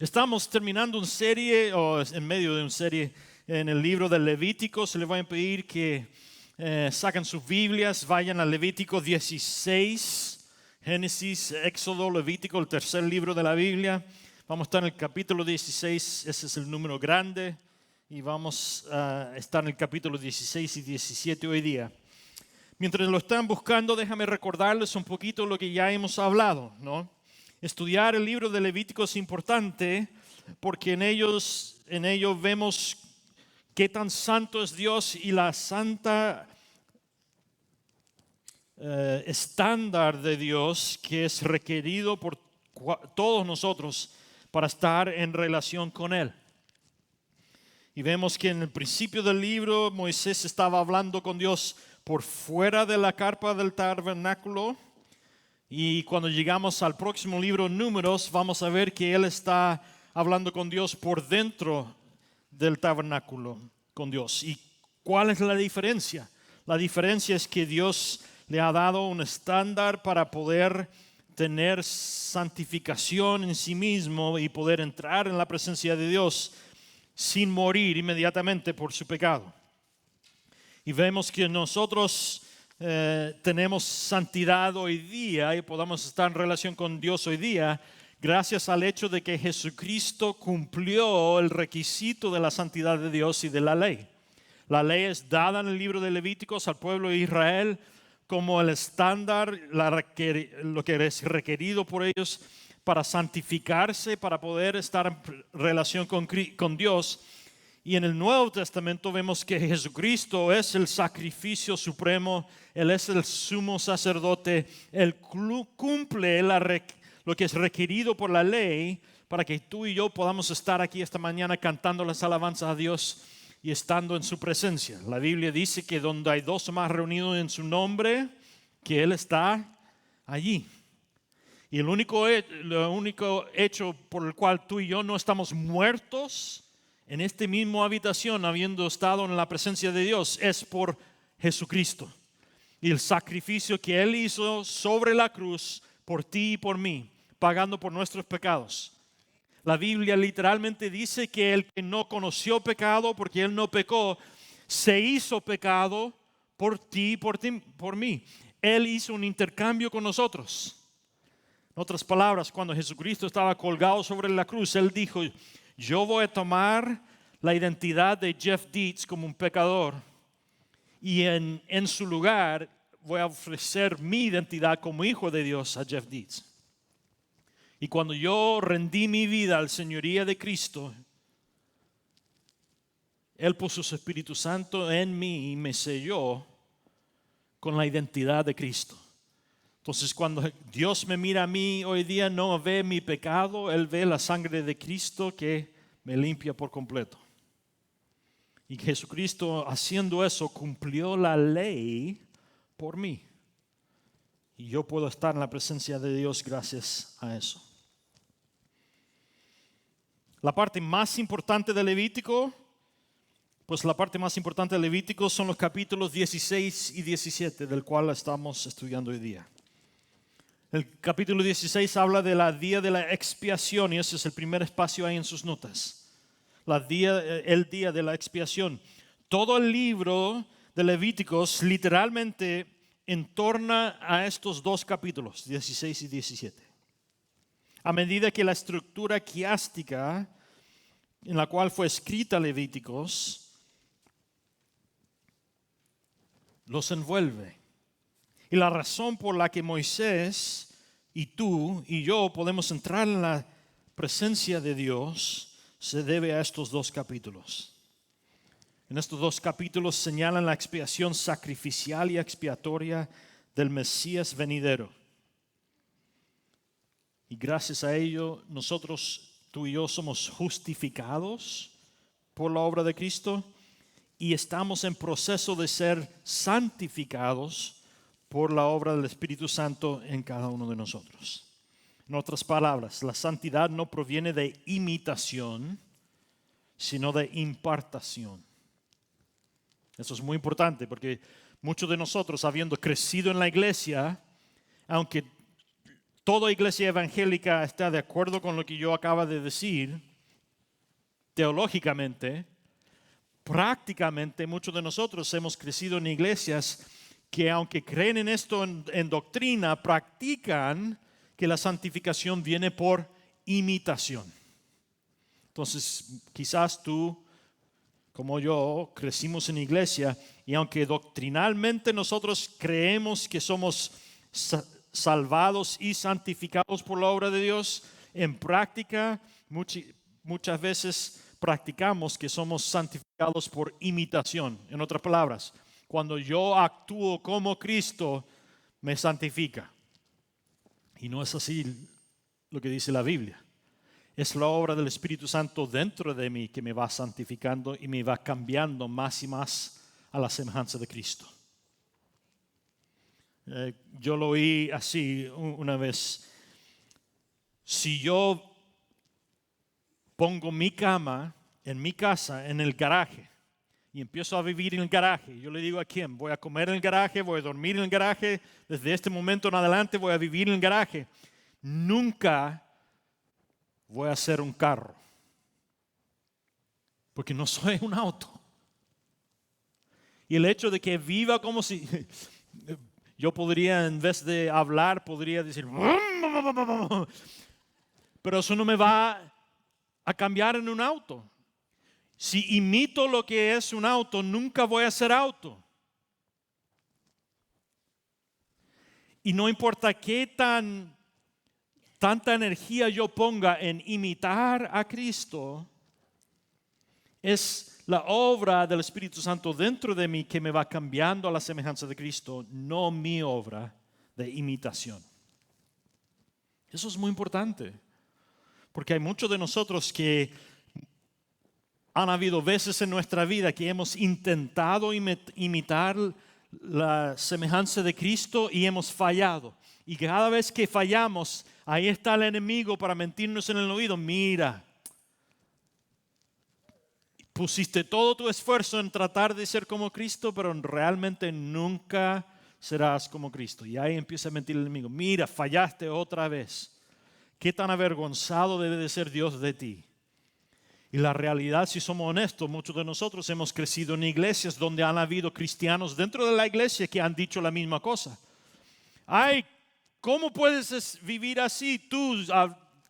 Estamos terminando una serie, o en medio de una serie, en el libro de Levítico. Se les voy a pedir que saquen sus Biblias, vayan a Levítico 16, Génesis, Éxodo, Levítico, el tercer libro de la Biblia. Vamos a estar en el capítulo 16, ese es el número grande, y vamos a estar en el capítulo 16 y 17 hoy día. Mientras lo están buscando, déjame recordarles un poquito lo que ya hemos hablado, ¿no? Estudiar el libro de Levítico es importante porque en ello vemos qué tan santo es Dios y la santa estándar de Dios que es requerido por todos nosotros para estar en relación con Él. Y vemos que en el principio del libro Moisés estaba hablando con Dios por fuera de la carpa del tabernáculo. Y cuando llegamos al próximo libro, Números, vamos a ver que él está hablando con Dios por dentro del tabernáculo con Dios. ¿Y cuál es la diferencia? La diferencia es que Dios le ha dado un estándar para poder tener santificación en sí mismo y poder entrar en la presencia de Dios sin morir inmediatamente por su pecado. Y vemos que nosotros tenemos santidad hoy día y podamos estar en relación con Dios hoy día gracias al hecho de que Jesucristo cumplió el requisito de la santidad de Dios y de la ley. La ley es dada en el libro de Levíticos al pueblo de Israel como el estándar, lo que es requerido por ellos para santificarse, para poder estar en relación con Dios. Y en el Nuevo Testamento vemos que Jesucristo es el sacrificio supremo, Él es el sumo sacerdote, Él cumple lo que es requerido por la ley para que tú y yo podamos estar aquí esta mañana cantando las alabanzas a Dios y estando en su presencia. La Biblia dice que donde hay dos o más reunidos en su nombre, que Él está allí. Y lo único hecho por el cual tú y yo no estamos muertos en esta misma habitación, habiendo estado en la presencia de Dios, es por Jesucristo. Y el sacrificio que Él hizo sobre la cruz por ti y por mí, pagando por nuestros pecados. La Biblia literalmente dice que el que no conoció pecado, porque Él no pecó, se hizo pecado por ti y por mí. Él hizo un intercambio con nosotros. En otras palabras, cuando Jesucristo estaba colgado sobre la cruz, Él dijo: yo voy a tomar la identidad de Jeff Dietz como un pecador y en su lugar voy a ofrecer mi identidad como hijo de Dios a Jeff Dietz. Y cuando yo rendí mi vida al señoría de Cristo, Él puso su Espíritu Santo en mí y me selló con la identidad de Cristo. Entonces, cuando Dios me mira a mí hoy día, no ve mi pecado, Él ve la sangre de Cristo que me limpia por completo. Y Jesucristo, haciendo eso, cumplió la ley por mí. Y yo puedo estar en la presencia de Dios gracias a eso. La parte más importante de Levítico, son los capítulos 16 y 17, del cual estamos estudiando hoy día. El capítulo 16 habla de la día de la expiación y ese es el primer espacio ahí en sus notas. El día de la expiación. Todo el libro de Levíticos literalmente entorna a estos dos capítulos, 16 y 17. A medida que la estructura quiástica en la cual fue escrita Levíticos los envuelve. Y la razón por la que Moisés y tú y yo podemos entrar en la presencia de Dios se debe a estos dos capítulos. En estos dos capítulos señalan la expiación sacrificial y expiatoria del Mesías venidero. Y gracias a ello, tú y yo somos justificados por la obra de Cristo y estamos en proceso de ser santificados por la obra del Espíritu Santo en cada uno de nosotros. En otras palabras, la santidad no proviene de imitación, sino de impartación. Eso es muy importante porque muchos de nosotros, habiendo crecido en la iglesia, aunque toda iglesia evangélica está de acuerdo con lo que yo acabo de decir, teológicamente, prácticamente muchos de nosotros hemos crecido en iglesias que aunque creen en esto en doctrina, practican que la santificación viene por imitación. Entonces, quizás tú, como yo, crecimos en iglesia y aunque doctrinalmente nosotros creemos que somos salvados y santificados por la obra de Dios, en práctica muchas veces practicamos que somos santificados por imitación. En otras palabras, cuando yo actúo como Cristo, me santifica. Y no es así lo que dice la Biblia. Es la obra del Espíritu Santo dentro de mí que me va santificando y me va cambiando más y más a la semejanza de Cristo. Yo lo oí así una vez. Si yo pongo mi cama en mi casa, en el garaje, y empiezo a vivir en el garaje, yo le digo a quién, voy a comer en el garaje, voy a dormir en el garaje, desde este momento en adelante voy a vivir en el garaje. Nunca voy a hacer un carro, porque no soy un auto. Y el hecho de que viva como si yo podría, en vez de hablar, podría decir, pero eso no me va a cambiar en un auto. Si imito lo que es un auto, nunca voy a ser auto. Y no importa qué tanta energía yo ponga en imitar a Cristo, es la obra del Espíritu Santo dentro de mí que me va cambiando a la semejanza de Cristo, no mi obra de imitación. Eso es muy importante, porque hay muchos de nosotros que han habido veces en nuestra vida que hemos intentado imitar la semejanza de Cristo y hemos fallado. Y cada vez que fallamos, ahí está el enemigo para mentirnos en el oído. Mira, pusiste todo tu esfuerzo en tratar de ser como Cristo, pero realmente nunca serás como Cristo. Y ahí empieza a mentir el enemigo. Mira, fallaste otra vez. ¿Qué tan avergonzado debe de ser Dios de ti? Y la realidad, si somos honestos, muchos de nosotros hemos crecido en iglesias donde han habido cristianos dentro de la iglesia que han dicho la misma cosa. Ay, ¿cómo puedes vivir así tú,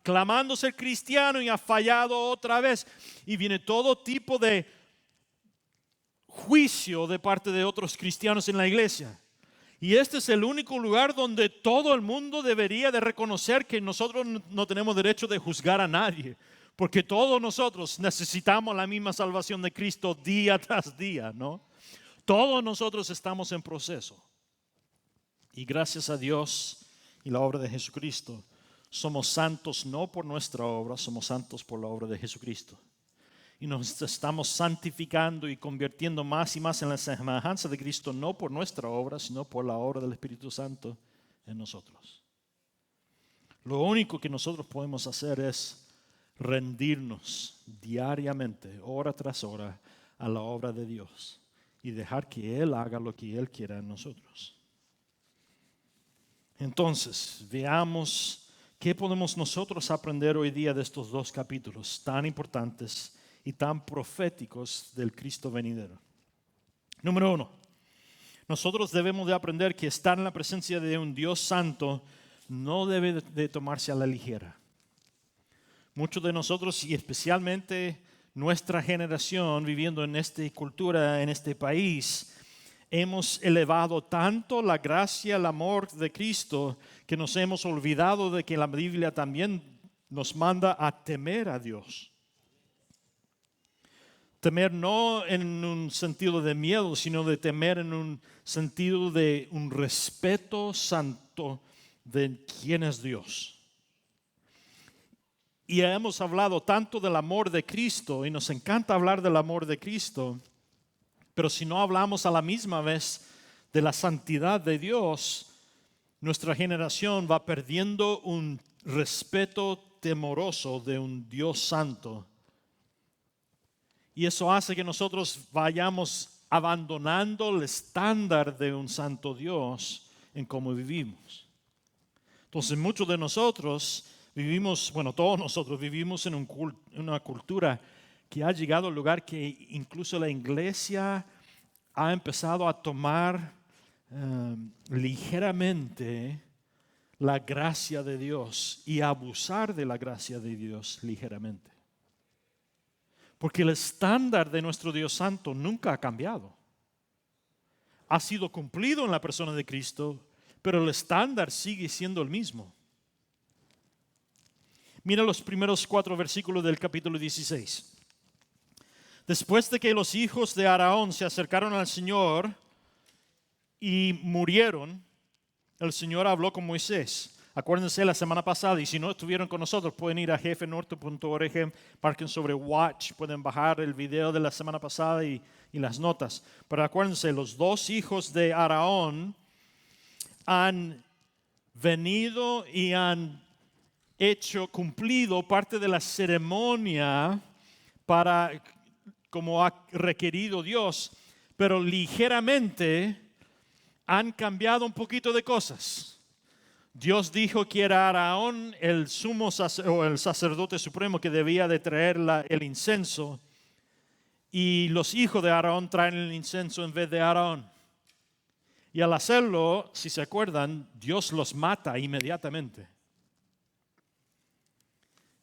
clamando ser cristiano y has fallado otra vez? Y viene todo tipo de juicio de parte de otros cristianos en la iglesia. Y este es el único lugar donde todo el mundo debería de reconocer que nosotros no tenemos derecho de juzgar a nadie. Porque todos nosotros necesitamos la misma salvación de Cristo día tras día, ¿no? Todos nosotros estamos en proceso. Y gracias a Dios y la obra de Jesucristo, somos santos no por nuestra obra, somos santos por la obra de Jesucristo. Y nos estamos santificando y convirtiendo más y más en la semejanza de Cristo, no por nuestra obra, sino por la obra del Espíritu Santo en nosotros. Lo único que nosotros podemos hacer es rendirnos diariamente, hora tras hora, a la obra de Dios y dejar que Él haga lo que Él quiera en nosotros. Entonces, veamos qué podemos nosotros aprender hoy día de estos dos capítulos tan importantes y tan proféticos del Cristo venidero. Número 1, nosotros debemos de aprender que estar en la presencia de un Dios santo no debe de tomarse a la ligera. Muchos de nosotros, y especialmente nuestra generación viviendo en esta cultura, en este país, hemos elevado tanto la gracia, el amor de Cristo, que nos hemos olvidado de que la Biblia también nos manda a temer a Dios. Temer no en un sentido de miedo, sino de temer en un sentido de un respeto santo de quién es Dios. Y hemos hablado tanto del amor de Cristo y nos encanta hablar del amor de Cristo, pero si no hablamos a la misma vez de la santidad de Dios, nuestra generación va perdiendo un respeto temoroso de un Dios santo. Y eso hace que nosotros vayamos abandonando el estándar de un santo Dios en cómo vivimos. Entonces muchos de nosotros vivimos, bueno, todos nosotros vivimos en una cultura que ha llegado al lugar que incluso la iglesia ha empezado a tomar ligeramente la gracia de Dios y a abusar de la gracia de Dios ligeramente. Porque el estándar de nuestro Dios Santo nunca ha cambiado. Ha sido cumplido en la persona de Cristo, pero el estándar sigue siendo el mismo. Mira los primeros 4 versículos del capítulo 16. Después de que los hijos de Aarón se acercaron al Señor y murieron, el Señor habló con Moisés. Acuérdense la semana pasada, y si no estuvieron con nosotros, pueden ir a jefenorte.org, marquen sobre Watch, pueden bajar el video de la semana pasada y las notas. Pero acuérdense, los 2 hijos de Aarón han venido y han cumplido parte de la ceremonia como ha requerido Dios, pero ligeramente han cambiado un poquito de cosas. Dios dijo que era Aarón el sacerdote supremo que debía de traer el incienso, y los hijos de Aarón traen el incienso en vez de Aarón. Y al hacerlo, si se acuerdan, Dios los mata inmediatamente.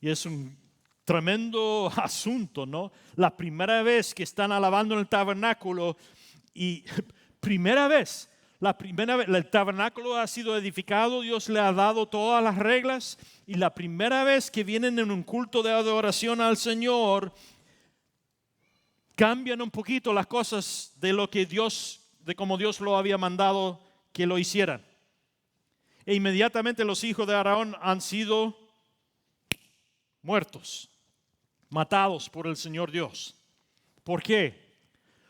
Y es un tremendo asunto, ¿no? La primera vez que están alabando en el tabernáculo, y el tabernáculo ha sido edificado, Dios le ha dado todas las reglas, y la primera vez que vienen en un culto de adoración al Señor, cambian un poquito las cosas de como Dios lo había mandado que lo hicieran. E inmediatamente los hijos de Aarón han sido muertos, matados por el Señor Dios. ¿Por qué?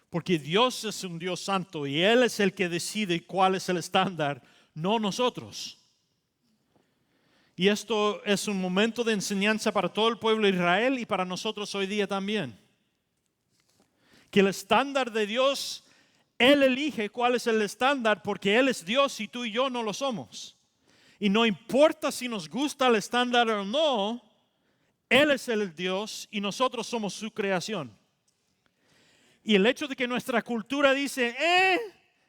Porque Dios es un Dios santo y Él es el que decide cuál es el estándar, no nosotros. Y esto es un momento de enseñanza para todo el pueblo de Israel y para nosotros hoy día también. Que el estándar de Dios, Él elige cuál es el estándar porque Él es Dios y tú y yo no lo somos. Y no importa si nos gusta el estándar o no, Él es el Dios y nosotros somos su creación. Y el hecho de que nuestra cultura dice,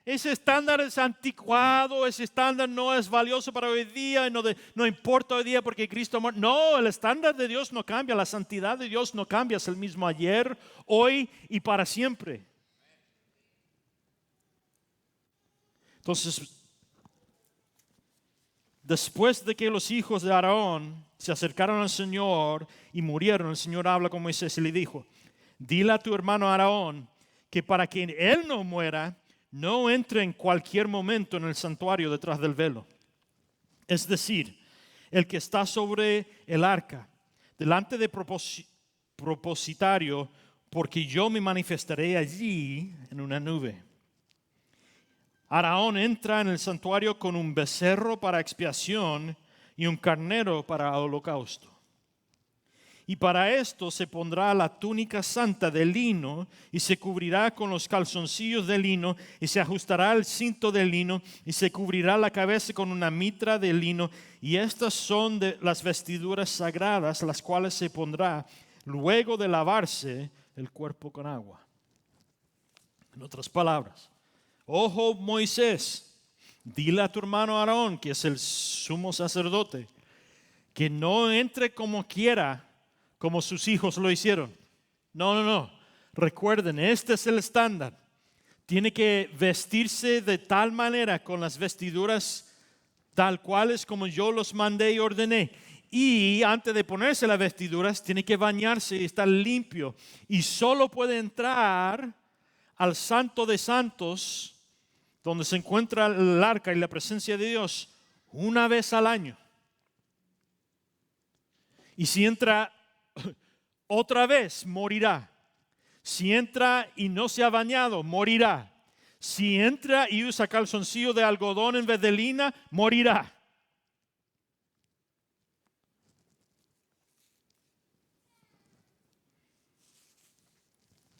ese estándar es anticuado, ese estándar no es valioso para hoy día, no importa hoy día porque Cristo muere. No, el estándar de Dios no cambia, la santidad de Dios no cambia, es el mismo ayer, hoy y para siempre. Entonces, después de que los hijos de Aarón se acercaron al Señor y murieron, el Señor habla con Moisés y le dijo, dile a tu hermano Aarón que para que él no muera, no entre en cualquier momento en el santuario detrás del velo. Es decir, el que está sobre el arca, delante de propositario, porque yo me manifestaré allí en una nube. Aarón entra en el santuario con un becerro para expiación y un carnero para holocausto. Y para esto se pondrá la túnica santa de lino y se cubrirá con los calzoncillos de lino y se ajustará el cinto de lino y se cubrirá la cabeza con una mitra de lino. Y estas son las vestiduras sagradas, las cuales se pondrá luego de lavarse el cuerpo con agua. En otras palabras, ojo Moisés, dile a tu hermano Aarón, que es el sumo sacerdote, que no entre como quiera, como sus hijos lo hicieron. No. Recuerden, este es el estándar. Tiene que vestirse de tal manera, con las vestiduras tal cuales como yo los mandé y ordené. Y antes de ponerse las vestiduras, tiene que bañarse y estar limpio. Y solo puede entrar al Santo de Santos, donde se encuentra el arca y la presencia de Dios, una vez al año. Y si entra otra vez, morirá. Si entra y no se ha bañado, morirá. Si entra y usa calzoncillo de algodón en vez de lina, morirá.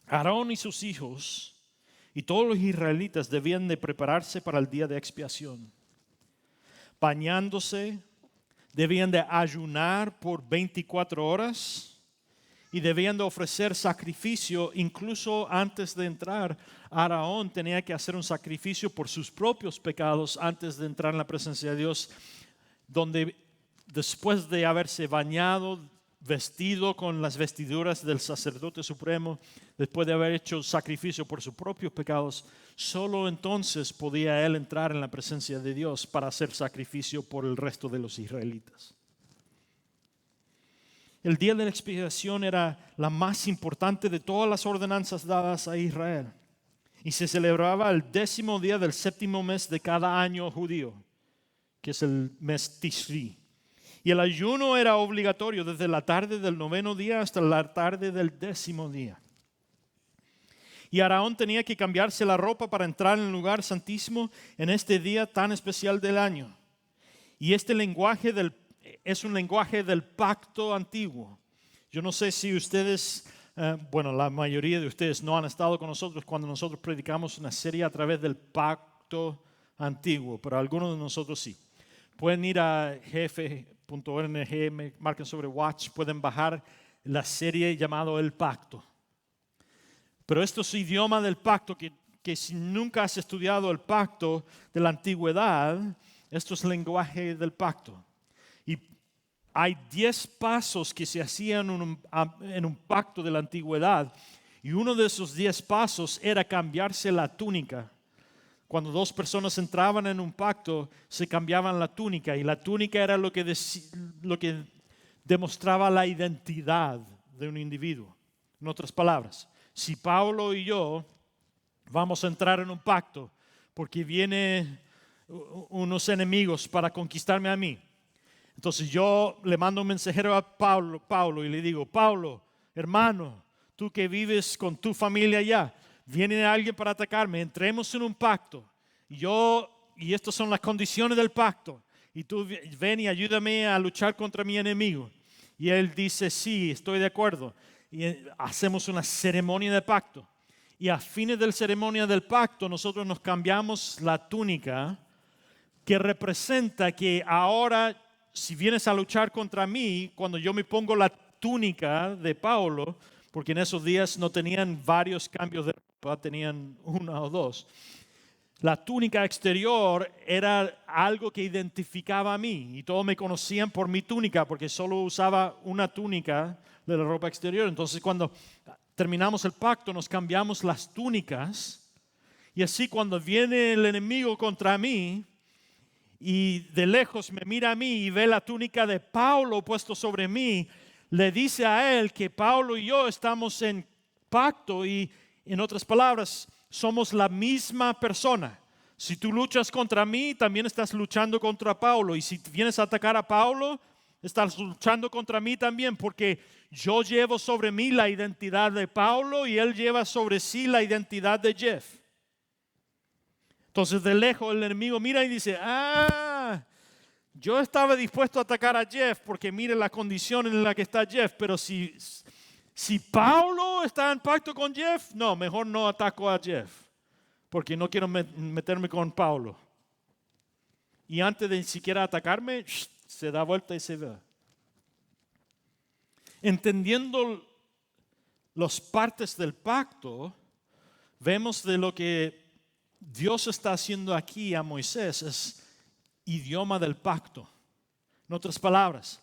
Aarón y sus hijos y todos los israelitas debían de prepararse para el día de expiación, bañándose debían de ayunar por 24 horas y debían de ofrecer sacrificio. Incluso antes de entrar, Aarón tenía que hacer un sacrificio por sus propios pecados antes de entrar en la presencia de Dios, donde después de haberse bañado, vestido con las vestiduras del sacerdote supremo, después de haber hecho sacrificio por sus propios pecados, solo entonces podía él entrar en la presencia de Dios para hacer sacrificio por el resto de los israelitas. El día de la expiación era la más importante de todas las ordenanzas dadas a Israel y se celebraba el 10º día del 7º mes de cada año judío, que es el mes Tishri. Y el ayuno era obligatorio desde la tarde del 9º día hasta la tarde del 10º día. Y Aarón tenía que cambiarse la ropa para entrar en el lugar santísimo en este día tan especial del año. Y este lenguaje es un lenguaje del pacto antiguo. Yo no sé si ustedes, la mayoría de ustedes no han estado con nosotros cuando nosotros predicamos una serie a través del pacto antiguo, pero algunos de nosotros sí. Pueden ir a jefe.org, marquen sobre Watch, pueden bajar la serie llamado El Pacto. Pero esto es idioma del pacto, que si nunca has estudiado el pacto de la antigüedad, esto es lenguaje del pacto. Y hay 10 pasos que se hacían en un pacto de la antigüedad, y uno de esos 10 pasos era cambiarse la túnica. Cuando dos personas entraban en un pacto, se cambiaban la túnica, y la túnica era lo que demostraba la identidad de un individuo. En otras palabras, si Pablo y yo vamos a entrar en un pacto porque vienen unos enemigos para conquistarme a mí, entonces yo le mando un mensajero a Pablo y le digo: Pablo, hermano, tú que vives con tu familia allá, viene alguien para atacarme, entremos en un pacto. Y estas son las condiciones del pacto. Y tú ven y ayúdame a luchar contra mi enemigo. Y él dice: sí, estoy de acuerdo. Y hacemos una ceremonia de pacto. Y a fines de la ceremonia del pacto, nosotros nos cambiamos la túnica, que representa que ahora, si vienes a luchar contra mí, cuando yo me pongo la túnica de Pablo, porque en esos días no tenían varios cambios de ropa, tenían 1 o 2. La túnica exterior era algo que identificaba a mí, y todos me conocían por mi túnica, porque solo usaba una túnica de la ropa exterior. Entonces, cuando terminamos el pacto, nos cambiamos las túnicas, y así cuando viene el enemigo contra mí y de lejos me mira a mí y ve la túnica de Pablo puesto sobre mí, le dice a él que Pablo y yo estamos en pacto, y en otras palabras, somos la misma persona. Si tú luchas contra mí, también estás luchando contra Pablo, y si vienes a atacar a Pablo, estás luchando contra mí también, porque yo llevo sobre mí la identidad de Pablo y él lleva sobre sí la identidad de Jeff. Entonces de lejos el enemigo mira y dice: yo estaba dispuesto a atacar a Jeff porque mire la condición en la que está Jeff, pero si Pablo está en pacto con Jeff, no, mejor no ataco a Jeff, porque no quiero meterme con Pablo. Y antes de ni siquiera atacarme, se da vuelta y se va. Entendiendo las partes del pacto, vemos de lo que Dios está haciendo aquí a Moisés es idioma del pacto. En otras palabras,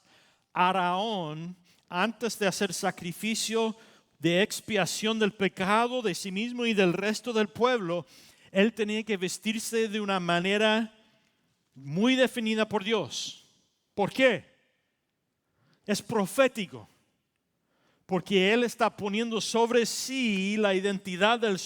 Aarón, antes de hacer sacrificio de expiación del pecado de sí mismo y del resto del pueblo, él tenía que vestirse de una manera muy definida por Dios. ¿Por qué? Es profético, porque él está poniendo sobre sí la identidad del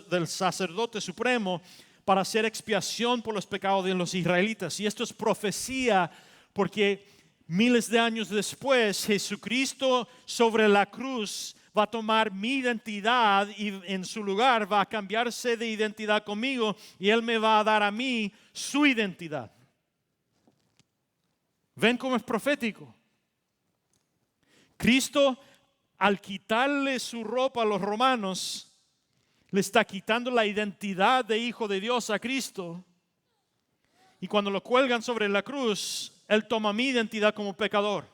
del sacerdote supremo para hacer expiación por los pecados de los israelitas. Y esto es profecía, porque miles de años después, Jesucristo sobre la cruz va a tomar mi identidad y en su lugar va a cambiarse de identidad conmigo, y él me va a dar a mí su identidad. ¿Ven cómo es profético? Cristo, al quitarle su ropa a los romanos, le está quitando la identidad de hijo de Dios a Cristo. Y cuando lo cuelgan sobre la cruz, Él toma mi identidad como pecador.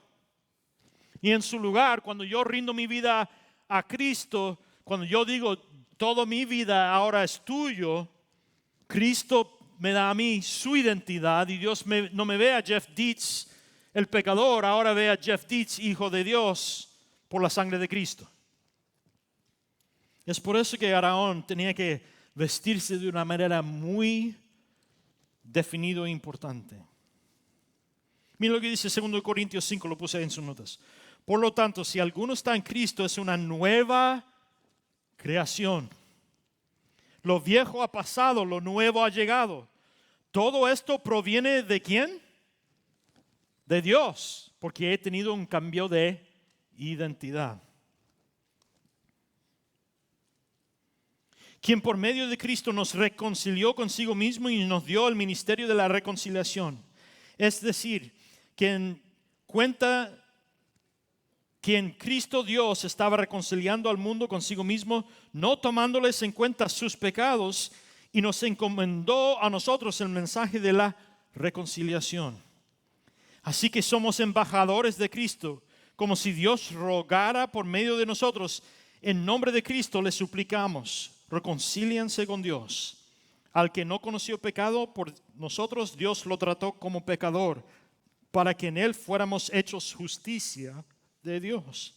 Y en su lugar, cuando yo rindo mi vida a Cristo, cuando yo digo, toda mi vida ahora es tuyo, Cristo me da a mí su identidad y Dios no me ve a Jeff Dietz, el pecador, ahora ve a Jeff Dietz, hijo de Dios, por la sangre de Cristo. Es por eso que Aarón tenía que vestirse de una manera muy definida e importante. Mira lo que dice 2 Corintios 5, lo puse ahí en sus notas. Por lo tanto, si alguno está en Cristo, es una nueva creación. Lo viejo ha pasado, lo nuevo ha llegado. Todo esto proviene ¿de quién? De Dios, porque he tenido un cambio de identidad. Quien por medio de Cristo nos reconcilió consigo mismo y nos dio el ministerio de la reconciliación. Es decir, quien cuenta que en Cristo Dios estaba reconciliando al mundo consigo mismo, no tomándoles en cuenta sus pecados, y nos encomendó a nosotros el mensaje de la reconciliación. Así que somos embajadores de Cristo, como si Dios rogara por medio de nosotros. En nombre de Cristo les suplicamos, reconcíliense con Dios. Al que no conoció pecado, por nosotros Dios lo trató como pecador, para que en él fuéramos hechos justicia de Dios.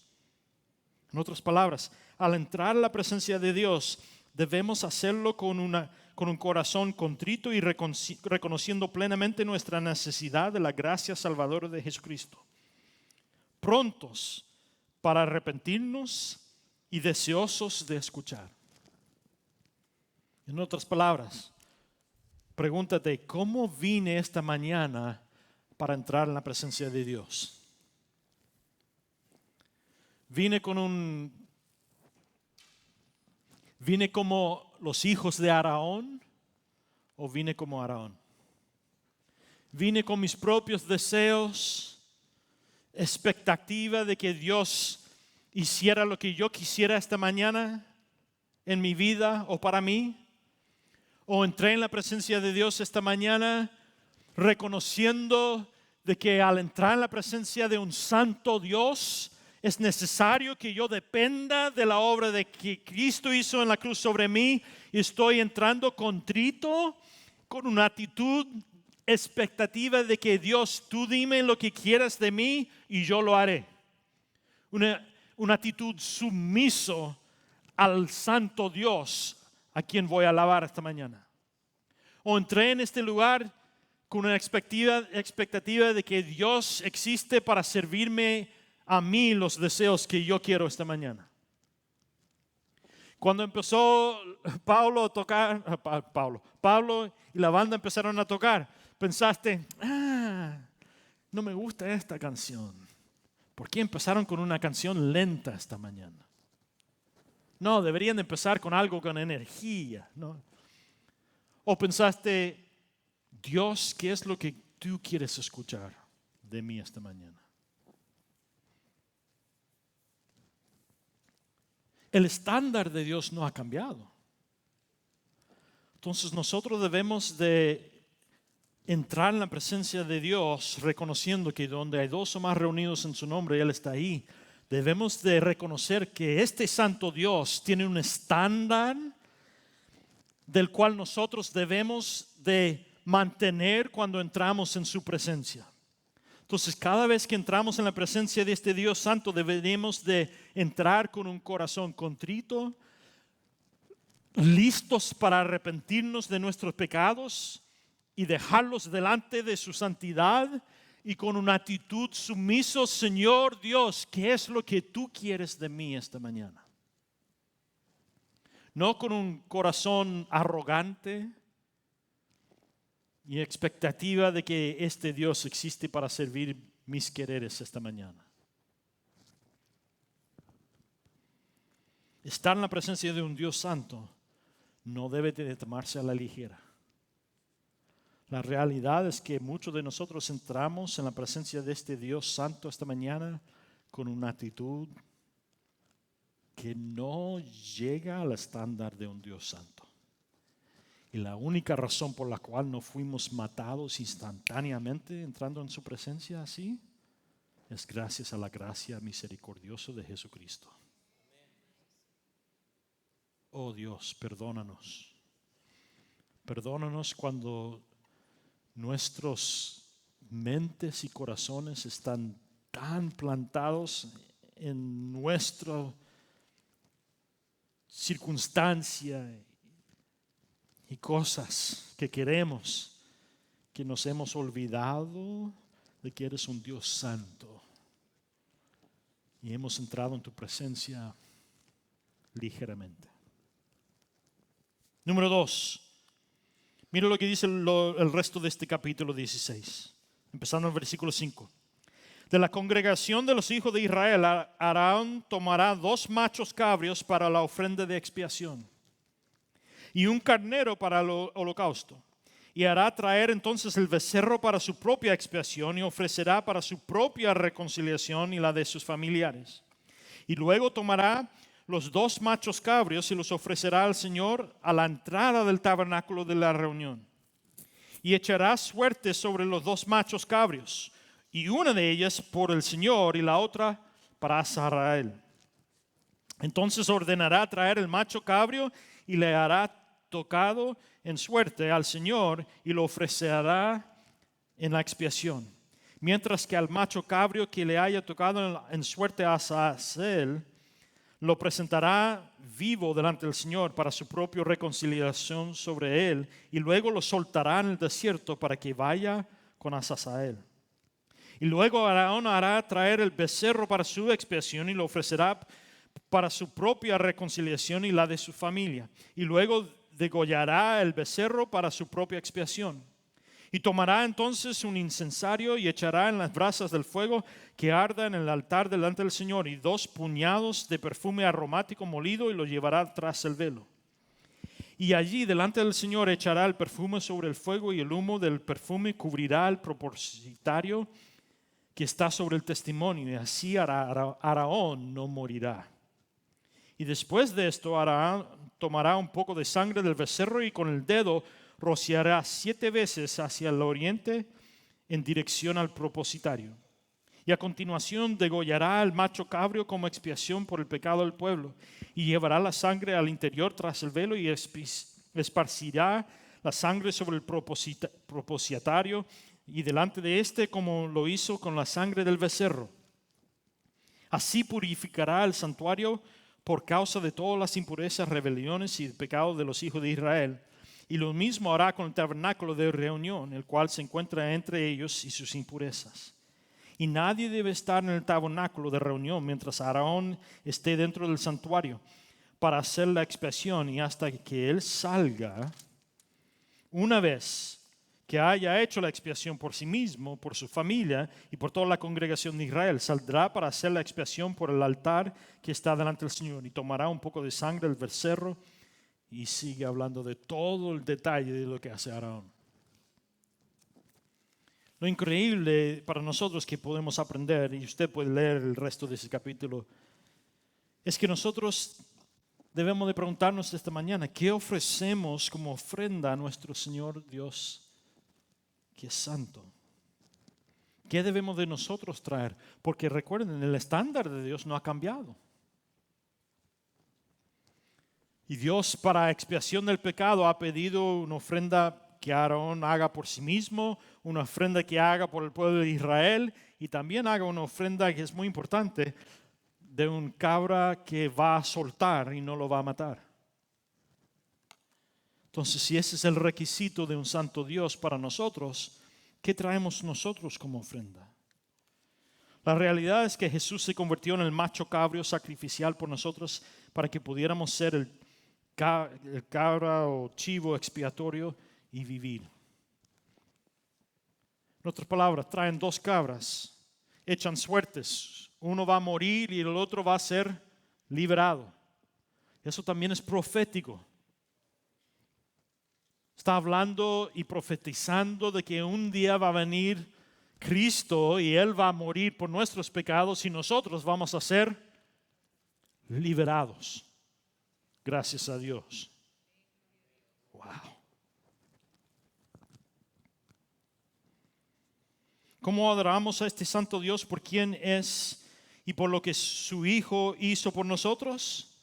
En otras palabras, al entrar a la presencia de Dios, debemos hacerlo con un corazón contrito y reconociendo plenamente nuestra necesidad de la gracia salvadora de Jesucristo. Prontos para arrepentirnos y deseosos de escuchar. En otras palabras, pregúntate, ¿cómo vine esta mañana para entrar en la presencia de Dios? ¿Vine como los hijos de Aarón o vine como Aarón? ¿Vine con mis propios deseos, expectativa de que Dios hiciera lo que yo quisiera esta mañana en mi vida o para mí? ¿O entré en la presencia de Dios esta mañana reconociendo de que al entrar en la presencia de un santo Dios es necesario que yo dependa de la obra de que Cristo hizo en la cruz sobre mí y estoy entrando contrito con una actitud expectativa de que Dios, tú dime lo que quieras de mí y yo lo haré? Una actitud sumiso al santo Dios a quien voy a alabar esta mañana. O entré en este lugar con una expectativa de que Dios existe para servirme a mí los deseos que yo quiero esta mañana. Cuando empezó Pablo a tocar, Pablo y la banda empezaron a tocar, pensaste, no me gusta esta canción. ¿Por qué empezaron con una canción lenta esta mañana? No, deberían empezar con algo con energía, ¿no? O pensaste, Dios, ¿qué es lo que tú quieres escuchar de mí esta mañana? El estándar de Dios no ha cambiado. Entonces nosotros debemos de entrar en la presencia de Dios reconociendo que donde hay dos o más reunidos en su nombre, Él está ahí. Debemos de reconocer que este santo Dios tiene un estándar del cual nosotros debemos de mantener cuando entramos en su presencia. Entonces, cada vez que entramos en la presencia de este Dios santo, deberíamos de entrar con un corazón contrito, listos para arrepentirnos de nuestros pecados y dejarlos delante de su santidad y con una actitud sumiso, Señor Dios, ¿qué es lo que tú quieres de mí esta mañana? No con un corazón arrogante y expectativa de que este Dios existe para servir mis quereres esta mañana. Estar en la presencia de un Dios santo no debe de tomarse a la ligera. La realidad es que muchos de nosotros entramos en la presencia de este Dios santo esta mañana con una actitud que no llega al estándar de un Dios santo. Y la única razón por la cual no fuimos matados instantáneamente entrando en su presencia así es gracias a la gracia misericordiosa de Jesucristo. Oh Dios, perdónanos. Perdónanos cuando nuestros mentes y corazones están tan plantados en nuestra circunstancia y cosas que queremos, que nos hemos olvidado de que eres un Dios santo y hemos entrado en tu presencia ligeramente. Número 2. Mira lo que dice el resto de este capítulo 16, empezando en el versículo 5. De la congregación de los hijos de Israel, Aarón tomará 2 machos cabríos para la ofrenda de expiación y un carnero para el holocausto. Y hará traer entonces el becerro para su propia expiación y ofrecerá para su propia reconciliación y la de sus familiares. Y luego tomará los 2 machos cabríos y los ofrecerá al Señor a la entrada del tabernáculo de la reunión. Y echará suerte sobre los 2 machos cabríos, y una de ellas por el Señor y la otra para Azarael. Entonces ordenará traer el macho cabrio y le hará tocado en suerte al Señor y lo ofrecerá en la expiación. Mientras que al macho cabrio que le haya tocado en suerte a Azazel, lo presentará vivo delante del Señor para su propia reconciliación sobre él, y luego lo soltará en el desierto para que vaya con Azazel. Y luego Aarón hará traer el becerro para su expiación y lo ofrecerá para su propia reconciliación y la de su familia. Y luego degollará el becerro para su propia expiación. Y tomará entonces un incensario y echará en las brasas del fuego que arda en el altar delante del Señor y 2 puñados de perfume aromático molido y lo llevará tras el velo. Y allí delante del Señor echará el perfume sobre el fuego y el humo del perfume cubrirá el propiciatorio que está sobre el testimonio, y así Aarón no morirá. Y después de esto Aarón tomará un poco de sangre del becerro y con el dedo rociará 7 veces hacia el oriente en dirección al propiciatorio. Y a continuación degollará al macho cabrio como expiación por el pecado del pueblo, y llevará la sangre al interior tras el velo y esparcirá la sangre sobre el propiciatorio y delante de éste, como lo hizo con la sangre del becerro. Así purificará el santuario por causa de todas las impurezas, rebeliones y pecados de los hijos de Israel. Y lo mismo hará con el tabernáculo de reunión, el cual se encuentra entre ellos y sus impurezas. Y nadie debe estar en el tabernáculo de reunión mientras Aarón esté dentro del santuario para hacer la expiación, y hasta que él salga. Una vez que haya hecho la expiación por sí mismo, por su familia y por toda la congregación de Israel, saldrá para hacer la expiación por el altar que está delante del Señor y tomará un poco de sangre del becerro. Y sigue hablando de todo el detalle de lo que hace Aarón. Lo increíble para nosotros que podemos aprender, y usted puede leer el resto de ese capítulo, es que nosotros debemos de preguntarnos esta mañana, ¿qué ofrecemos como ofrenda a nuestro Señor Dios, que es santo? ¿Qué debemos de nosotros traer? Porque recuerden, el estándar de Dios no ha cambiado. Y Dios, para expiación del pecado, ha pedido una ofrenda que Aarón haga por sí mismo, una ofrenda que haga por el pueblo de Israel, y también haga una ofrenda que es muy importante, de un cabra que va a soltar y no lo va a matar. Entonces, si ese es el requisito de un santo Dios para nosotros, ¿qué traemos nosotros como ofrenda? La realidad es que Jesús se convirtió en el macho cabrio sacrificial por nosotros para que pudiéramos ser el cabra o chivo expiatorio y vivir. En otras palabras, traen 2 cabras, echan suertes. Uno va a morir y el otro va a ser liberado. Eso también es profético. Está hablando y profetizando de que un día va a venir Cristo y Él va a morir por nuestros pecados y nosotros vamos a ser liberados. Gracias a Dios. Wow. ¿Cómo adoramos a este santo Dios por quien es y por lo que su Hijo hizo por nosotros?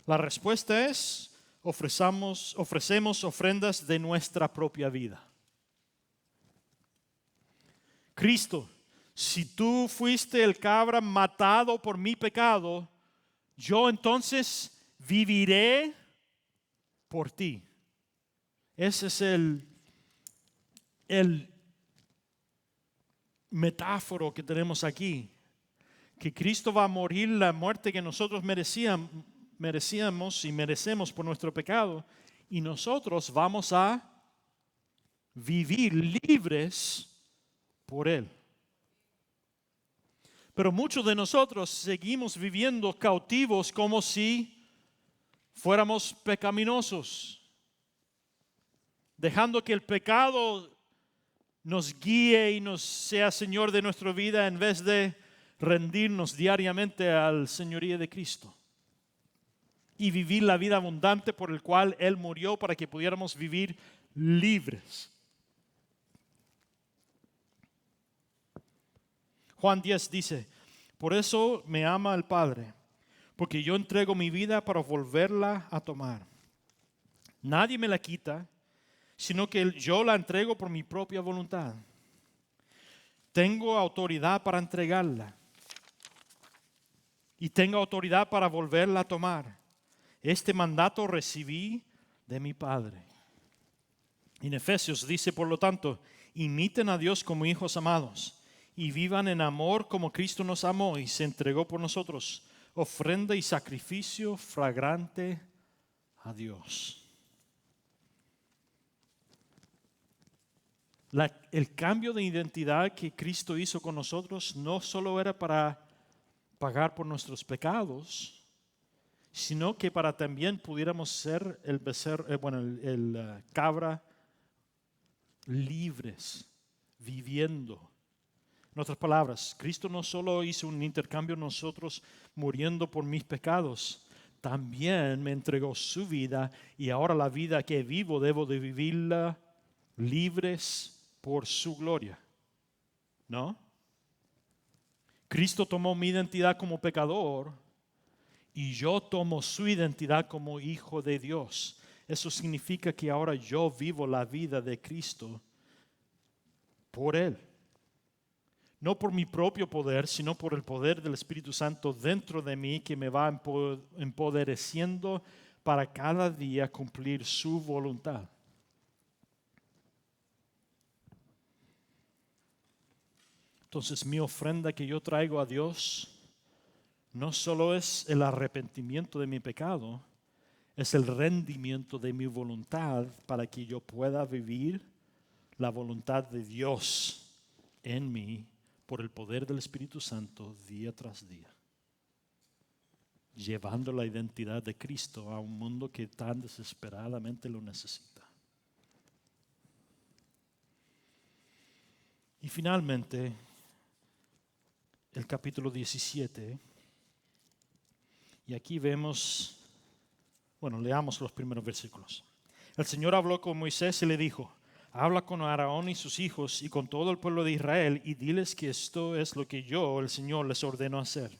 La respuesta es, ofrecemos ofrendas de nuestra propia vida. Cristo, si tú fuiste el cabra matado por mi pecado, yo entonces viviré por ti. Ese es el metáforo que tenemos aquí. Que Cristo va a morir la muerte que nosotros merecíamos y merecemos por nuestro pecado. Y nosotros vamos a vivir libres por Él. Pero muchos de nosotros seguimos viviendo cautivos como si fuéramos pecaminosos, dejando que el pecado nos guíe y nos sea Señor de nuestra vida en vez de rendirnos diariamente al señorío de Cristo y vivir la vida abundante por el cual Él murió para que pudiéramos vivir libres. Juan 10 dice, por eso me ama el Padre, porque yo entrego mi vida para volverla a tomar. Nadie me la quita, sino que yo la entrego por mi propia voluntad. Tengo autoridad para entregarla y tengo autoridad para volverla a tomar. Este mandato recibí de mi Padre. En Efesios dice, por lo tanto, imiten a Dios como hijos amados y vivan en amor como Cristo nos amó y se entregó por nosotros, ofrenda y sacrificio fragrante a Dios. El cambio de identidad que Cristo hizo con nosotros no solo era para pagar por nuestros pecados, sino que para también pudiéramos ser el cabra libres, viviendo. En otras palabras, Cristo no solo hizo un intercambio nosotros muriendo por mis pecados, también me entregó su vida y ahora la vida que vivo debo de vivirla libres por su gloria. ¿No? Cristo tomó mi identidad como pecador y yo tomo su identidad como hijo de Dios. Eso significa que ahora yo vivo la vida de Cristo por Él. No por mi propio poder, sino por el poder del Espíritu Santo dentro de mí que me va empodereciendo para cada día cumplir su voluntad. Entonces mi ofrenda que yo traigo a Dios no solo es el arrepentimiento de mi pecado, es el rendimiento de mi voluntad para que yo pueda vivir la voluntad de Dios en mí por el poder del Espíritu Santo día tras día, llevando la identidad de Cristo a un mundo que tan desesperadamente lo necesita. Y finalmente, el capítulo 17, y aquí vemos, leamos los primeros versículos. El Señor habló con Moisés y le dijo, habla con Aarón y sus hijos y con todo el pueblo de Israel y diles que esto es lo que yo, el Señor, les ordeno hacer.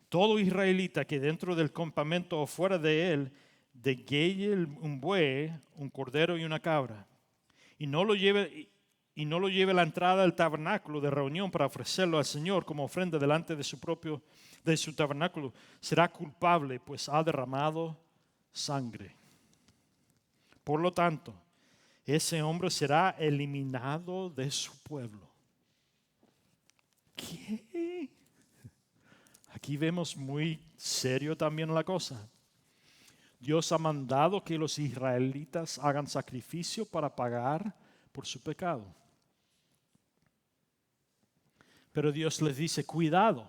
Todo israelita que dentro del campamento o fuera de él degueye un buey, un cordero y una cabra, y no lo lleve a la entrada del tabernáculo de reunión para ofrecerlo al Señor como ofrenda delante de su tabernáculo, será culpable, pues ha derramado sangre. Por lo tanto, ese hombre será eliminado de su pueblo. ¿Qué? Aquí vemos muy serio también la cosa. Dios ha mandado que los israelitas hagan sacrificio para pagar por su pecado. Pero Dios les dice, cuidado,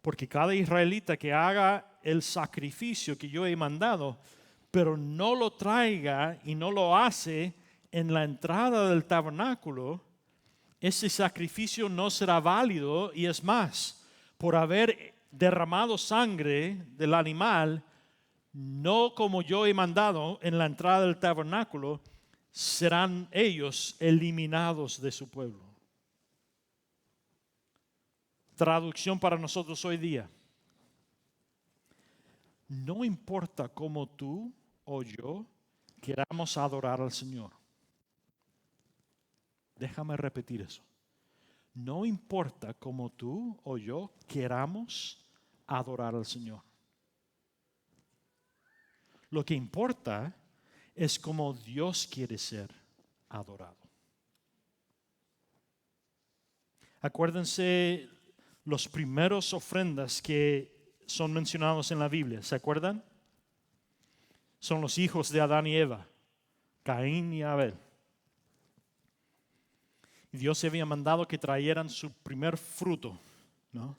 porque cada israelita que haga el sacrificio que yo he mandado, pero no lo traiga y no lo hace en la entrada del tabernáculo, ese sacrificio no será válido y es más, por haber derramado sangre del animal, no como yo he mandado en la entrada del tabernáculo, serán ellos eliminados de su pueblo. traducción para nosotros hoy día. No importa cómo tú o yo queramos adorar al Señor. Déjame repetir eso. No importa cómo tú o yo queramos adorar al Señor. Lo que importa es cómo Dios quiere ser adorado. Acuérdense los primeros ofrendas que son mencionados en la Biblia. ¿Se acuerdan? Son los hijos de Adán y Eva, Caín y Abel. Y Dios se había mandado que trajeran su primer fruto, ¿no?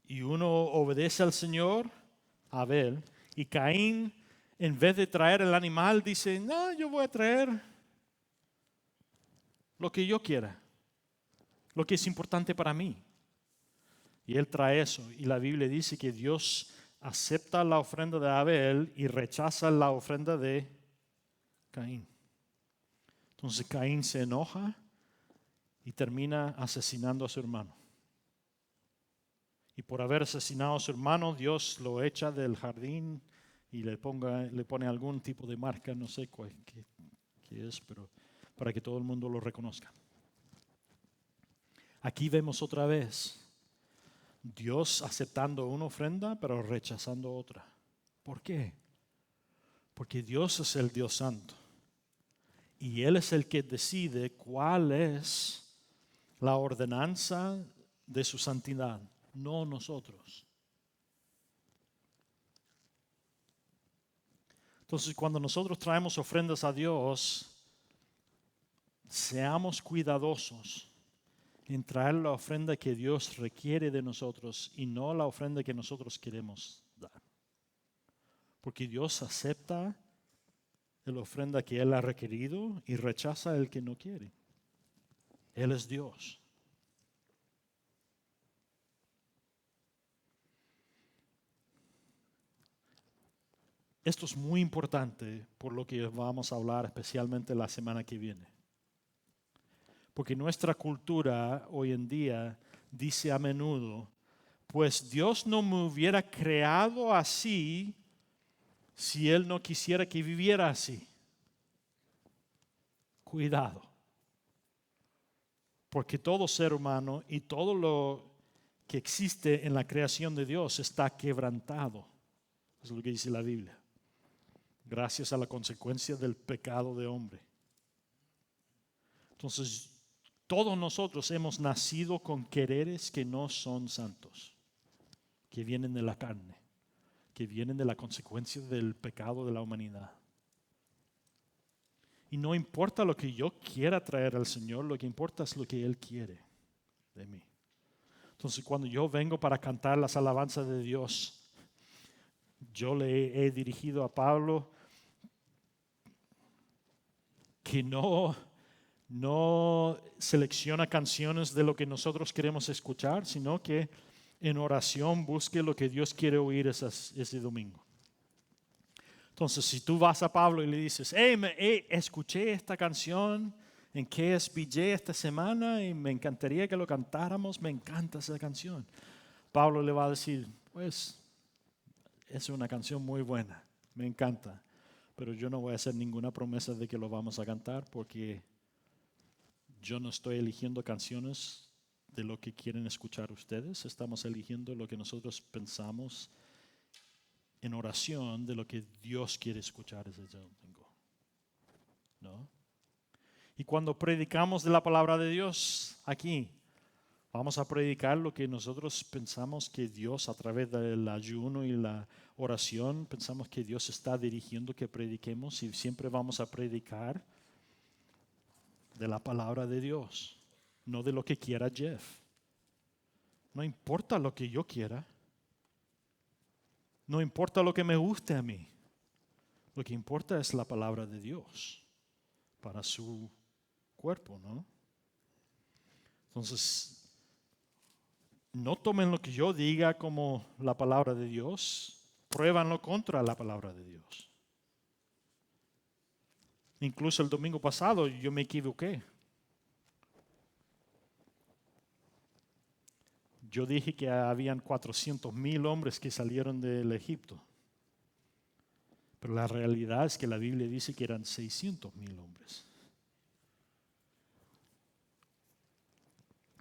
Y uno obedece al Señor, Abel, y Caín, en vez de traer el animal, dice, no, yo voy a traer lo que yo quiera, lo que es importante para mí. Y él trae eso. Y la Biblia dice que Dios acepta la ofrenda de Abel y rechaza la ofrenda de Caín. Entonces Caín se enoja y termina asesinando a su hermano. Y por haber asesinado a su hermano, Dios lo echa del jardín y le pone algún tipo de marca, no sé qué es, pero para que todo el mundo lo reconozca. Aquí vemos otra vez Dios aceptando una ofrenda, pero rechazando otra. ¿Por qué? Porque Dios es el Dios santo. Y Él es el que decide cuál es la ordenanza de su santidad, no nosotros. Entonces, cuando nosotros traemos ofrendas a Dios, seamos cuidadosos en traer la ofrenda que Dios requiere de nosotros y no la ofrenda que nosotros queremos dar. Porque Dios acepta la ofrenda que Él ha requerido y rechaza el que no quiere. Él es Dios. Esto es muy importante por lo que vamos a hablar especialmente la semana que viene. Porque nuestra cultura hoy en día dice a menudo, pues Dios no me hubiera creado así si Él no quisiera que viviera así. Cuidado. Porque todo ser humano y todo lo que existe en la creación de Dios está quebrantado. Es lo que dice la Biblia. Gracias a la consecuencia del pecado de hombre. Entonces, todos nosotros hemos nacido con quereres que no son santos, que vienen de la carne, que vienen de la consecuencia del pecado de la humanidad. Y no importa lo que yo quiera traer al Señor, lo que importa es lo que Él quiere de mí. Entonces, cuando yo vengo para cantar las alabanzas de Dios, yo le he dirigido a Pablo que no selecciona canciones de lo que nosotros queremos escuchar, sino que en oración busque lo que Dios quiere oír ese domingo. Entonces, si tú vas a Pablo y le dices, escuché esta canción en KSBJ esta semana y me encantaría que lo cantáramos, me encanta esa canción. Pablo le va a decir, pues, es una canción muy buena, me encanta, pero yo no voy a hacer ninguna promesa de que lo vamos a cantar porque yo no estoy eligiendo canciones de lo que quieren escuchar ustedes, estamos eligiendo lo que nosotros pensamos en oración de lo que Dios quiere escuchar ese domingo. ¿No? Y cuando predicamos de la palabra de Dios aquí, vamos a predicar lo que nosotros pensamos que Dios, a través del ayuno y la oración, pensamos que Dios está dirigiendo que prediquemos y siempre vamos a predicar de la palabra de Dios, no de lo que quiera Jeff. No importa lo que yo quiera. No importa lo que me guste a mí. Lo que importa es la palabra de Dios para su cuerpo, ¿no? Entonces, no tomen lo que yo diga como la palabra de Dios, pruébanlo contra la palabra de Dios. Incluso el domingo pasado yo me equivoqué. Yo dije que habían 400,000 hombres que salieron del Egipto. Pero la realidad es que la Biblia dice que eran 600,000 hombres.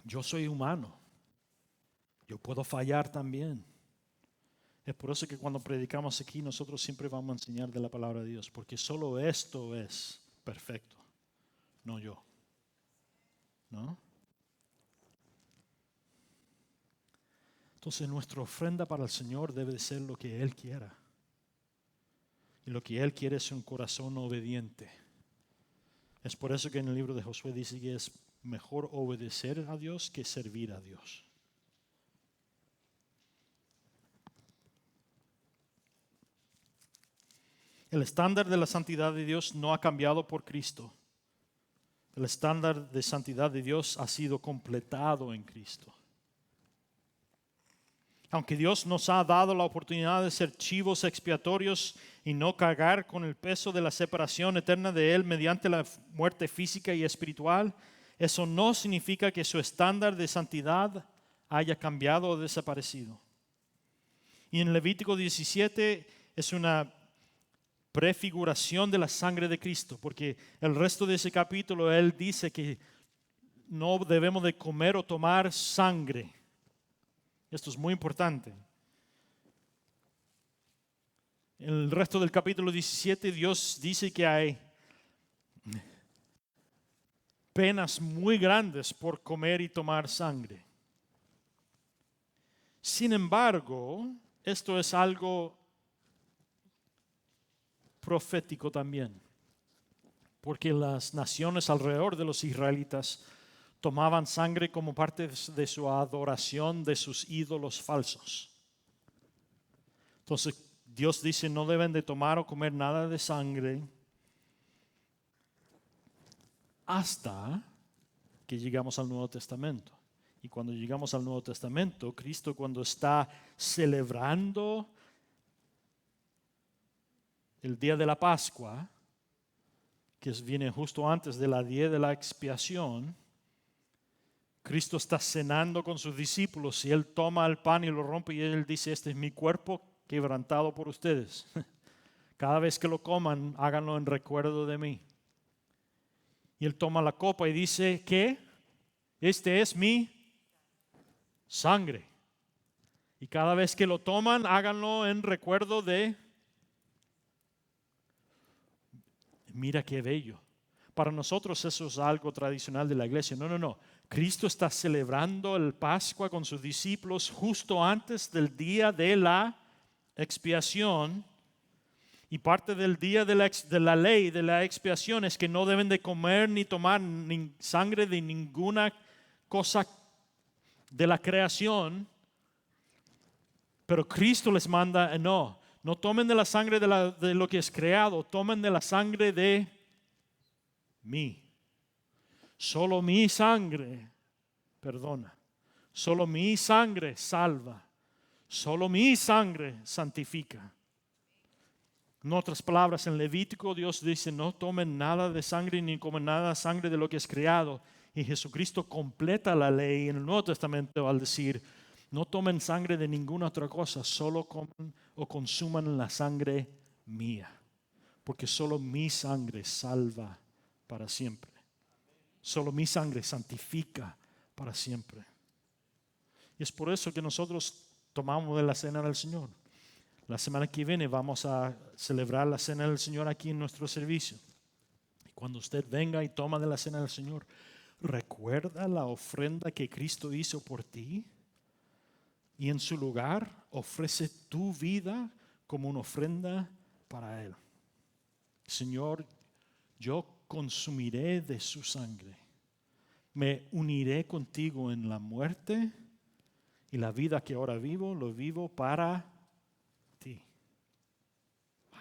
Yo soy humano. Yo puedo fallar también. Es por eso que cuando predicamos aquí nosotros siempre vamos a enseñar de la palabra de Dios. Porque solo esto es perfecto. No yo. ¿No? Entonces nuestra ofrenda para el Señor debe de ser lo que Él quiera. Y lo que Él quiere es un corazón obediente. Es por eso que en el libro de Josué dice que es mejor obedecer a Dios que servir a Dios. El estándar de la santidad de Dios no ha cambiado por Cristo. El estándar de santidad de Dios ha sido completado en Cristo. Aunque Dios nos ha dado la oportunidad de ser chivos expiatorios y no cargar con el peso de la separación eterna de Él mediante la muerte física y espiritual, eso no significa que su estándar de santidad haya cambiado o desaparecido. Y en Levítico 17 es una prefiguración de la sangre de Cristo, porque el resto de ese capítulo Él dice que no debemos de comer o tomar sangre. Esto es muy importante. En el resto del capítulo 17 Dios dice que hay penas muy grandes por comer y tomar sangre. Sin embargo, esto es algo profético también, porque las naciones alrededor de los israelitas tomaban sangre como parte de su adoración de sus ídolos falsos. Entonces Dios dice no deben de tomar o comer nada de sangre hasta que llegamos al Nuevo Testamento. Y cuando llegamos al Nuevo Testamento, Cristo cuando está celebrando el día de la Pascua, que viene justo antes de la día de la expiación, Cristo está cenando con sus discípulos y Él toma el pan y lo rompe y Él dice, este es mi cuerpo quebrantado por ustedes. Cada vez que lo coman, háganlo en recuerdo de mí. Y Él toma la copa y dice, ¿qué? Este es mi sangre. Y cada vez que lo toman, háganlo en recuerdo de... Mira qué bello. Para nosotros eso es algo tradicional de la iglesia. No. Cristo está celebrando el Pascua con sus discípulos justo antes del día de la expiación. Y parte del día de la ley de la expiación es que no deben de comer ni tomar sangre de ninguna cosa de la creación. Pero Cristo les manda, no tomen de la sangre de lo que es creado, tomen de la sangre de mí. Solo mi sangre perdona. Solo mi sangre salva. Solo mi sangre santifica. En otras palabras, en Levítico Dios dice, no tomen nada de sangre ni comen nada de sangre de lo que es creado. Y Jesucristo completa la ley en el Nuevo Testamento al decir, no tomen sangre de ninguna otra cosa, solo coman o consuman la sangre mía. Porque solo mi sangre salva para siempre. Solo mi sangre santifica para siempre. Y es por eso que nosotros tomamos de la cena del Señor. La semana que viene vamos a celebrar la cena del Señor aquí en nuestro servicio. Y cuando usted venga y toma de la cena del Señor, recuerda la ofrenda que Cristo hizo por ti. Y en su lugar ofrece tu vida como una ofrenda para Él. Señor, yo consumiré de su sangre. Me uniré contigo en la muerte y la vida que ahora vivo, lo vivo para ti. Wow.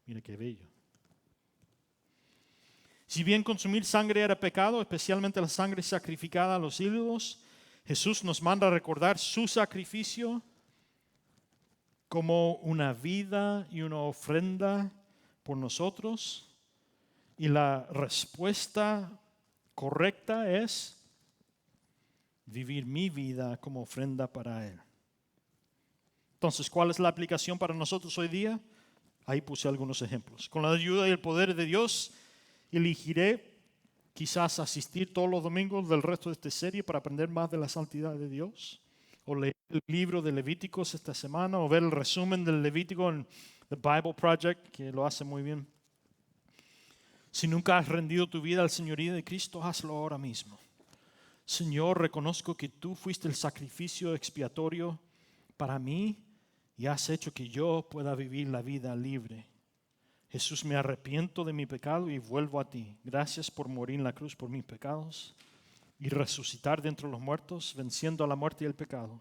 Mira qué bello. Si bien consumir sangre era pecado, especialmente la sangre sacrificada a los ídolos, Jesús nos manda a recordar su sacrificio como una vida y una ofrenda por nosotros. Y la respuesta correcta es vivir mi vida como ofrenda para Él. Entonces, ¿cuál es la aplicación para nosotros hoy día? Ahí puse algunos ejemplos. Con la ayuda y el poder de Dios, elegiré quizás asistir todos los domingos del resto de esta serie para aprender más de la santidad de Dios, o leer el libro de Levíticos esta semana, o ver el resumen del Levítico en The Bible Project, que lo hace muy bien. Si nunca has rendido tu vida al señorío de Cristo, hazlo ahora mismo. Señor, reconozco que tú fuiste el sacrificio expiatorio para mí y has hecho que yo pueda vivir la vida libre. Jesús, me arrepiento de mi pecado y vuelvo a ti. Gracias por morir en la cruz por mis pecados y resucitar de entre los muertos, venciendo a la muerte y el pecado.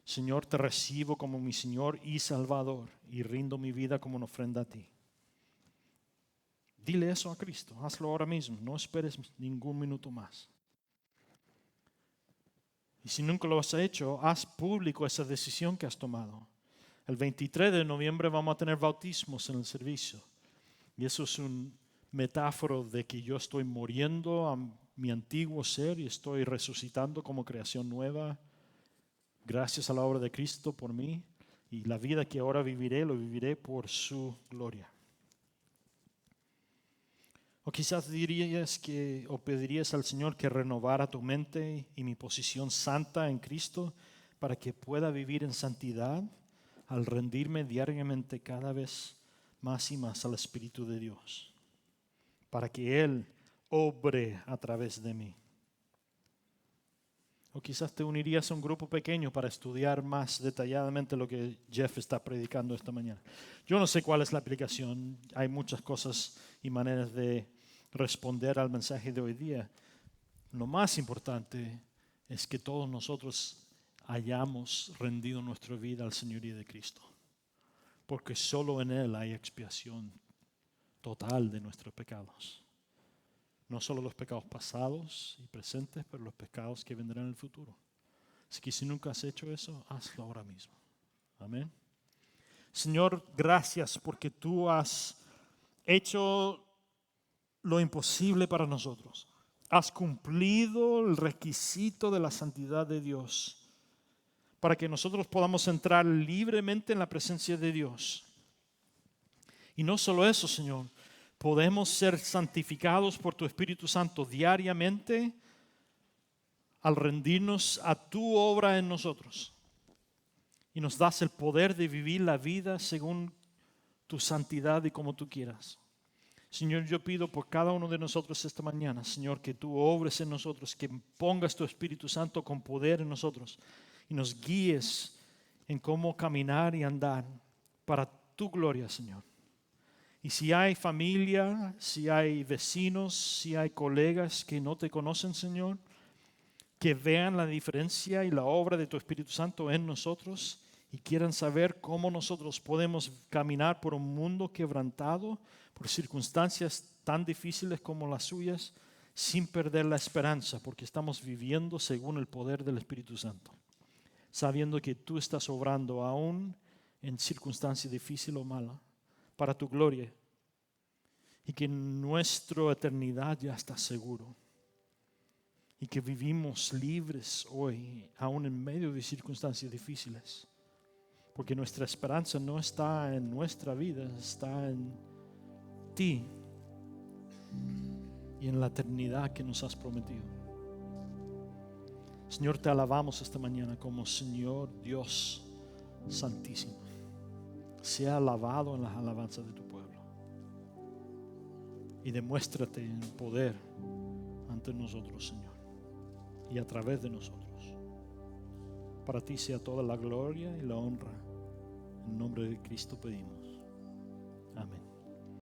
Señor, te recibo como mi Señor y Salvador y rindo mi vida como una ofrenda a ti. Dile eso a Cristo, hazlo ahora mismo, no esperes ningún minuto más. Y si nunca lo has hecho, haz público esa decisión que has tomado. El 23 de noviembre vamos a tener bautismos en el servicio. Y eso es un metáfora de que yo estoy muriendo a mi antiguo ser y estoy resucitando como creación nueva. Gracias a la obra de Cristo por mí. Y la vida que ahora viviré, lo viviré por su gloria. O quizás dirías o pedirías al Señor que renovara tu mente y mi posición santa en Cristo para que pueda vivir en santidad al rendirme diariamente cada vez más y más al Espíritu de Dios, para que Él obre a través de mí. O quizás te unirías a un grupo pequeño para estudiar más detalladamente lo que Jeff está predicando esta mañana. Yo no sé cuál es la aplicación. Hay muchas cosas y maneras de responder al mensaje de hoy día. Lo más importante es que todos nosotros hayamos rendido nuestra vida al señorío de Cristo. Porque solo en Él hay expiación total de nuestros pecados. No solo los pecados pasados y presentes, pero los pecados que vendrán en el futuro. Así que si nunca has hecho eso, hazlo ahora mismo. Amén. Señor, gracias porque tú has hecho lo imposible para nosotros. Has cumplido el requisito de la santidad de Dios para que nosotros podamos entrar libremente en la presencia de Dios. Y no solo eso, Señor, podemos ser santificados por tu Espíritu Santo diariamente al rendirnos a tu obra en nosotros. Y nos das el poder de vivir la vida según tu santidad y como tú quieras. Señor, yo pido por cada uno de nosotros esta mañana, Señor, que tú obres en nosotros, que pongas tu Espíritu Santo con poder en nosotros y nos guíes en cómo caminar y andar para tu gloria, Señor. Y si hay familia, si hay vecinos, si hay colegas que no te conocen, Señor, que vean la diferencia y la obra de tu Espíritu Santo en nosotros y quieran saber cómo nosotros podemos caminar por un mundo quebrantado, por circunstancias tan difíciles como las suyas, sin perder la esperanza, porque estamos viviendo según el poder del Espíritu Santo, sabiendo que tú estás obrando aún en circunstancias difíciles o malas, para tu gloria, y que nuestra eternidad ya está seguro, y que vivimos libres hoy, aún en medio de circunstancias difíciles, porque nuestra esperanza no está en nuestra vida, está en ti y en la eternidad que nos has prometido. Señor, te alabamos esta mañana como Señor Dios Santísimo. Sea alabado en las alabanzas de tu pueblo. Y demuéstrate en poder ante nosotros, Señor, y a través de nosotros. Para ti sea toda la gloria y la honra. En nombre de Cristo pedimos. Amén.